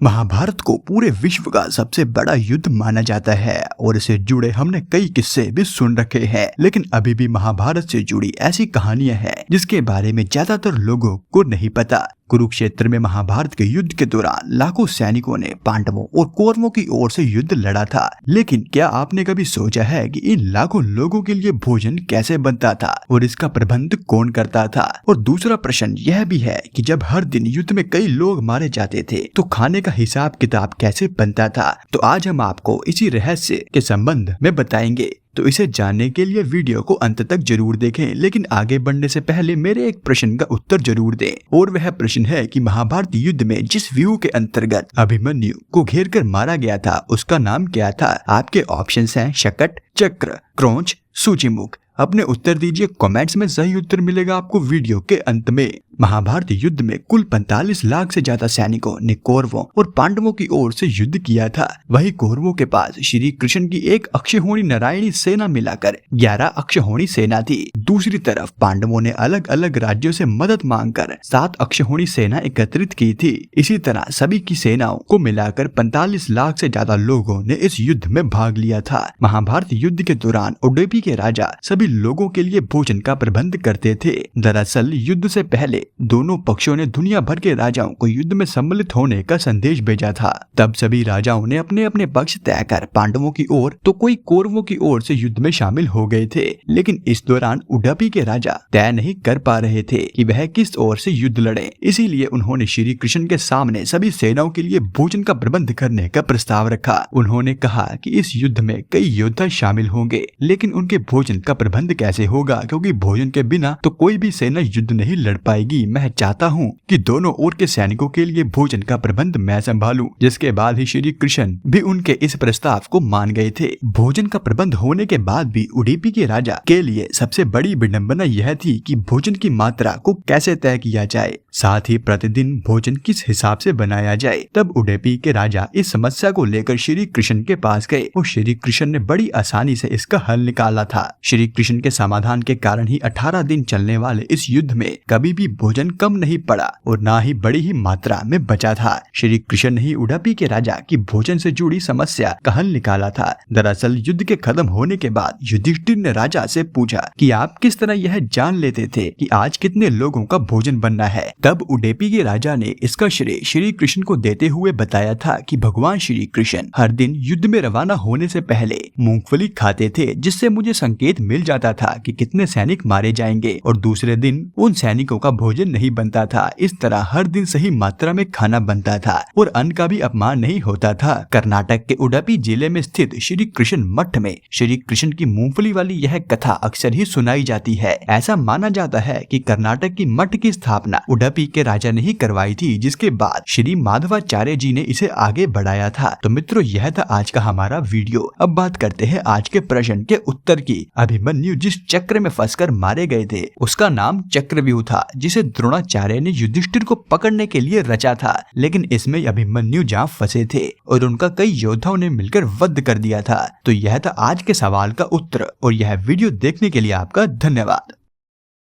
महाभारत को पूरे विश्व का सबसे बड़ा युद्ध माना जाता है और इससे जुड़े हमने कई किस्से भी सुन रखे हैं, लेकिन अभी भी महाभारत से जुड़ी ऐसी कहानियां हैं जिसके बारे में ज्यादातर लोगों को नहीं पता। कुरुक्षेत्र में महाभारत के युद्ध के दौरान लाखों सैनिकों ने पांडवों और कौरवों की ओर से युद्ध लड़ा था, लेकिन क्या आपने कभी सोचा है कि इन लाखों लोगों के लिए भोजन कैसे बनता था और इसका प्रबंध कौन करता था? और दूसरा प्रश्न यह भी है कि जब हर दिन युद्ध में कई लोग मारे जाते थे तो खाने का हिसाब किताब कैसे बनता था? तो आज हम आपको इसी रहस्य के संबंध में बताएंगे, तो इसे जानने के लिए वीडियो को अंत तक जरूर देखें। लेकिन आगे बढ़ने से पहले मेरे एक प्रश्न का उत्तर जरूर दें, और वह प्रश्न है कि महाभारत युद्ध में जिस व्यू के अंतर्गत अभिमन्यु को घेर कर मारा गया था उसका नाम क्या था? आपके ऑप्शंस हैं शकट, चक्र, क्रौंच, सूचीमुख। अपने उत्तर दीजिए कमेंट्स में, सही उत्तर मिलेगा आपको वीडियो के अंत में। महाभारत युद्ध में कुल 45 लाख से ज्यादा सैनिकों ने कौरवों और पांडवों की ओर से युद्ध किया था। वहीं कौरवों के पास श्री कृष्ण की एक अक्षौहिणी नारायणी सेना मिलाकर 11 अक्षौहिणी सेना थी। दूसरी तरफ पांडवों ने अलग अलग राज्यों से मदद मांगकर 7 अक्षौहिणी सेना एकत्रित की थी। इसी तरह सभी की सेनाओं को मिलाकर 45 लाख से ज्यादा लोगों ने इस युद्ध में भाग लिया था। महाभारत युद्ध के दौरान उडुपी के राजा सभी लोगों के लिए भोजन का प्रबंध करते थे। दरअसल युद्ध से पहले दोनों पक्षों ने दुनिया भर के राजाओं को युद्ध में सम्मिलित होने का संदेश भेजा था। तब सभी राजाओं ने अपने अपने पक्ष तय कर पांडवों की ओर तो कोई कौरवों की ओर से युद्ध में शामिल हो गए थे। लेकिन इस दौरान उडुपी के राजा तय नहीं कर पा रहे थे कि वह किस ओर से युद्ध लड़े, इसीलिए उन्होंने श्री कृष्ण के सामने सभी सेनाओं के लिए भोजन का प्रबंध करने का प्रस्ताव रखा। उन्होंने कहा कि इस युद्ध में कई योद्धा शामिल होंगे, लेकिन उनके भोजन का प्रबंध कैसे होगा, क्योंकि भोजन के बिना तो कोई भी सेना युद्ध नहीं लड़ पाएगी। मैं चाहता हूँ कि दोनों ओर के सैनिकों के लिए भोजन का प्रबंध मैं संभालूं। जिसके बाद ही श्री कृष्ण भी उनके इस प्रस्ताव को मान गए थे। भोजन का प्रबंध होने के बाद भी उडुपी के राजा के लिए सबसे बड़ी विडंबना यह थी कि भोजन की मात्रा को कैसे तय किया जाए, साथ ही प्रतिदिन भोजन किस हिसाब से बनाया जाए। तब उडुपी के राजा इस समस्या को लेकर श्री कृष्ण के पास गए और श्री कृष्ण ने बड़ी आसानी से इसका हल निकाला था। श्री कृष्ण के समाधान के कारण ही 18 दिन चलने वाले इस युद्ध में कभी भी भोजन कम नहीं पड़ा और ना ही बड़ी ही मात्रा में बचा था। श्री कृष्ण ने ही उडुपी के राजा की भोजन से जुड़ी समस्या का हल निकाला था। दरअसल युद्ध के खत्म होने के बाद युधिष्ठिर ने राजा से पूछा कि आप किस तरह यह जान लेते थे कि आज कितने लोगों का भोजन बनना है? तब उडुपी के राजा ने इसका श्रेय श्री कृष्ण को देते हुए बताया था कि भगवान श्री कृष्ण हर दिन युद्ध में रवाना होने से पहले मूंगफली खाते थे, जिससे मुझे संकेत मिल जाता था कि कितने सैनिक मारे जाएंगे और दूसरे दिन उन सैनिकों का भोजन नहीं बनता था। इस तरह हर दिन सही मात्रा में खाना बनता था और अन्न का भी अपमान नहीं होता था। कर्नाटक के उडुपी जिले में स्थित श्री कृष्ण मठ में श्री कृष्ण की मूंगफली वाली यह कथा अक्सर ही सुनाई जाती है। ऐसा माना जाता है कि कर्नाटक की मठ की स्थापना उडुपी के राजा ने ही करवाई थी, जिसके बाद श्री माधवाचार्य जी ने इसे आगे बढ़ाया था। तो मित्रों, यह था आज का हमारा वीडियो। अब बात करते हैं आज के प्रश्न के उत्तर की। अभिमन्यु जिस चक्र में फंसकर मारे गए थे उसका नाम चक्रव्यूह था, जिसे द्रोणाचार्य ने युधिष्ठिर को पकड़ने के लिए रचा था। लेकिन इसमें अभिमन्यु जहाँ फंसे थे और उनका कई योद्धाओं ने मिलकर वध कर दिया था। तो यह था आज के सवाल का उत्तर, और यह वीडियो देखने के लिए आपका धन्यवाद।